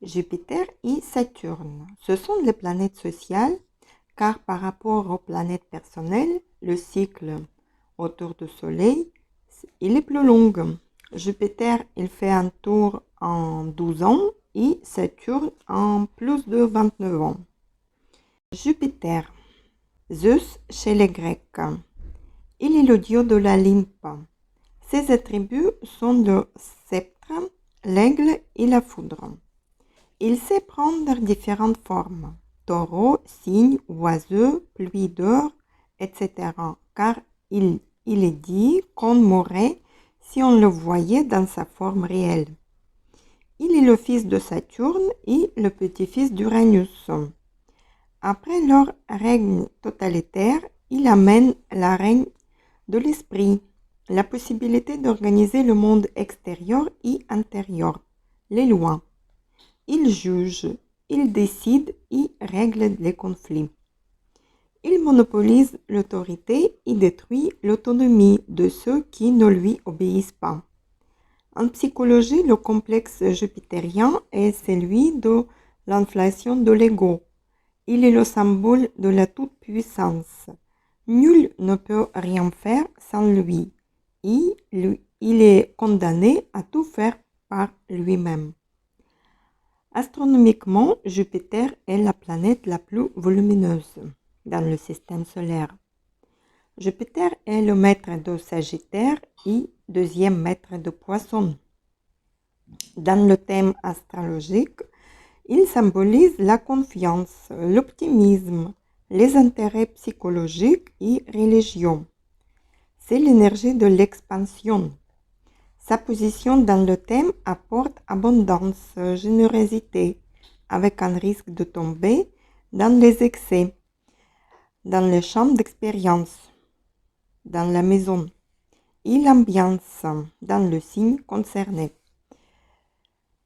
Jupiter et Saturne. Ce sont les planètes sociales car par rapport aux planètes personnelles, le cycle autour du Soleil, il est plus long. Jupiter, il fait un tour en 12 ans et Saturne en plus de 29 ans. Jupiter, Zeus chez les Grecs. Il est le dieu de la limpe. Ses attributs sont le sceptre, l'aigle et la foudre. Il sait prendre différentes formes, taureau, cygne, oiseau, pluie d'or, etc. Car il est dit qu'on mourrait si on le voyait dans sa forme réelle. Il est le fils de Saturne et le petit-fils d'Uranus. Après leur règne totalitaire, il amène la règne de l'esprit, la possibilité d'organiser le monde extérieur et intérieur, les lois. Il juge, il décide et règle les conflits. Il monopolise l'autorité et détruit l'autonomie de ceux qui ne lui obéissent pas. En psychologie, le complexe jupitérien est celui de l'inflation de l'ego. Il est le symbole de la toute-puissance. Nul ne peut rien faire sans lui. Et il est condamné à tout faire par lui-même. Astronomiquement, Jupiter est la planète la plus volumineuse dans le système solaire. Jupiter est le maître de Sagittaire et deuxième maître de Poisson. Dans le thème astrologique, il symbolise la confiance, l'optimisme, les intérêts psychologiques et religieux. C'est l'énergie de l'expansion. Sa position dans le thème apporte abondance, générosité, avec un risque de tomber dans les excès, dans le champ d'expérience, dans la maison, et l'ambiance dans le signe concerné.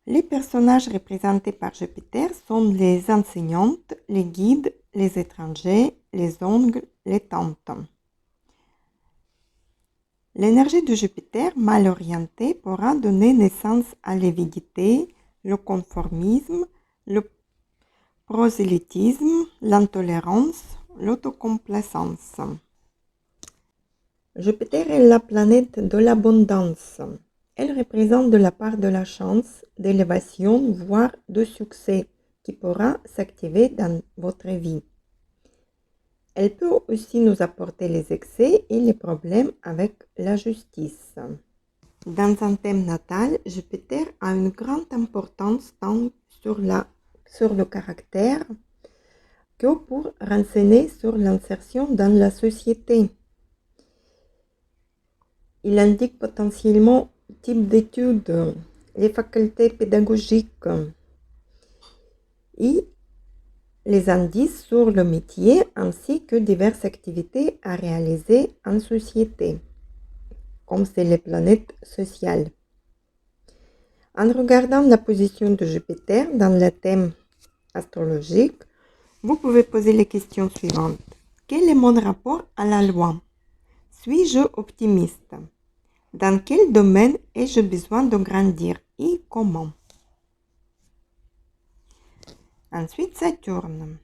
Les personnages représentés par Jupiter sont les enseignantes, les guides, les étrangers, les oncles, les tantes. L'énergie de Jupiter mal orientée pourra donner naissance à l'avidité, le conformisme, le prosélytisme, l'intolérance, l'autocomplaisance. Jupiter est la planète de l'abondance. Elle représente de la part de la chance, d'élévation, voire de succès qui pourra s'activer dans votre vie. Elle peut aussi nous apporter les excès et les problèmes avec la justice. Dans un thème natal, Jupiter a une grande importance tant sur le caractère que pour renseigner sur l'insertion dans la société. Il indique potentiellement le type d'études, les facultés pédagogiques et les indices sur le métier ainsi que diverses activités à réaliser en société, comme c'est les planètes sociales. En regardant la position de Jupiter dans le thème astrologique, vous pouvez poser les questions suivantes. Quel est mon rapport à la loi? Suis-je optimiste? Dans quel domaine ai-je besoin de grandir et comment? Ensuite, Saturne.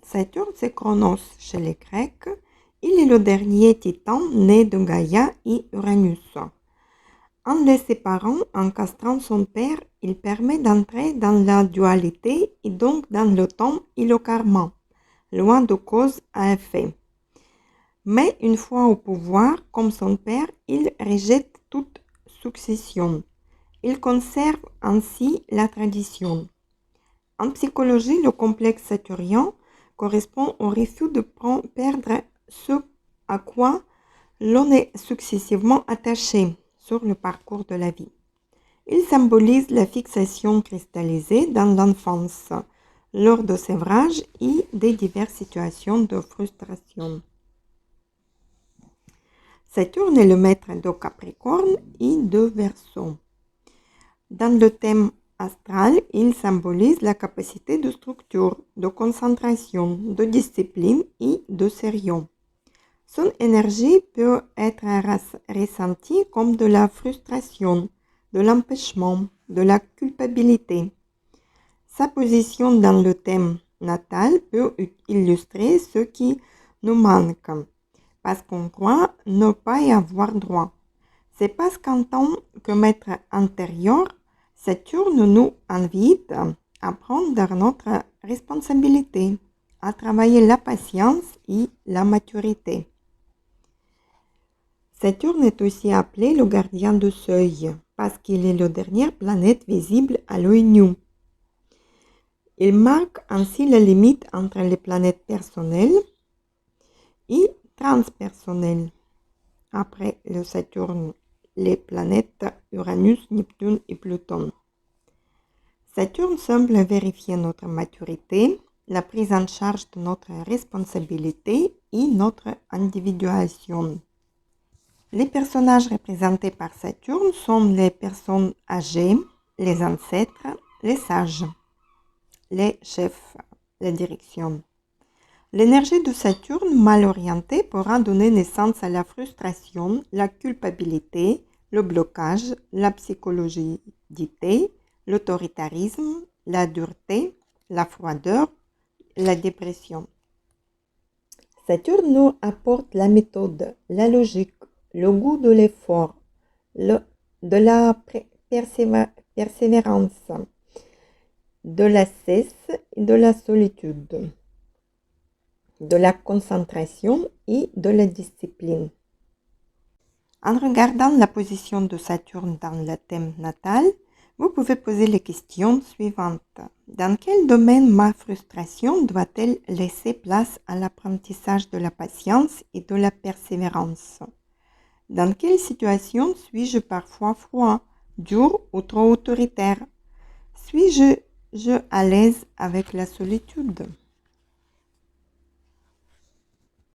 Saturne, c'est Chronos chez les Grecs. Il est le dernier titan né de Gaïa et Uranus. En les séparant, en castrant son père, il permet d'entrer dans la dualité et donc dans le temps et le karma, loin de cause à effet. Mais une fois au pouvoir, comme son père, il rejette toute succession. Il conserve ainsi la tradition. En psychologie, le complexe saturien correspond au refus de perdre ce à quoi l'on est successivement attaché sur le parcours de la vie. Il symbolise la fixation cristallisée dans l'enfance, lors de sévrage et des diverses situations de frustration. Saturne est le maître de Capricorne et de Verseau. Dans le thème astral, il symbolise la capacité de structure, de concentration, de discipline et de sérieux. Son énergie peut être ressentie comme de la frustration, de l'empêchement, de la culpabilité. Sa position dans le thème natal peut illustrer ce qui nous manque, parce qu'on croit ne pas y avoir droit. C'est parce qu'en tant que maître intérieur, Saturne nous invite à prendre notre responsabilité, à travailler la patience et la maturité. Saturne est aussi appelé le gardien du seuil, parce qu'il est la dernière planète visible à l'œil nu. Il marque ainsi la limite entre les planètes personnelles et transpersonnelles. Après le Saturne, les planètes Uranus, Neptune et Pluton. Saturne semble vérifier notre maturité, la prise en charge de notre responsabilité et notre individuation. Les personnages représentés par Saturne sont les personnes âgées, les ancêtres, les sages, les chefs, les directions. L'énergie de Saturne mal orientée pourra donner naissance à la frustration, la culpabilité, le blocage, la psychologité, l'autoritarisme, la dureté, la froideur, la dépression. Saturne nous apporte la méthode, la logique, le goût de l'effort, de la persévérance, de la cesse et de la solitude, de la concentration et de la discipline. En regardant la position de Saturne dans le thème natal, vous pouvez poser les questions suivantes. Dans quel domaine ma frustration doit-elle laisser place à l'apprentissage de la patience et de la persévérance? Dans quelle situation suis-je parfois froid, dur ou trop autoritaire? Suis-je à l'aise avec la solitude?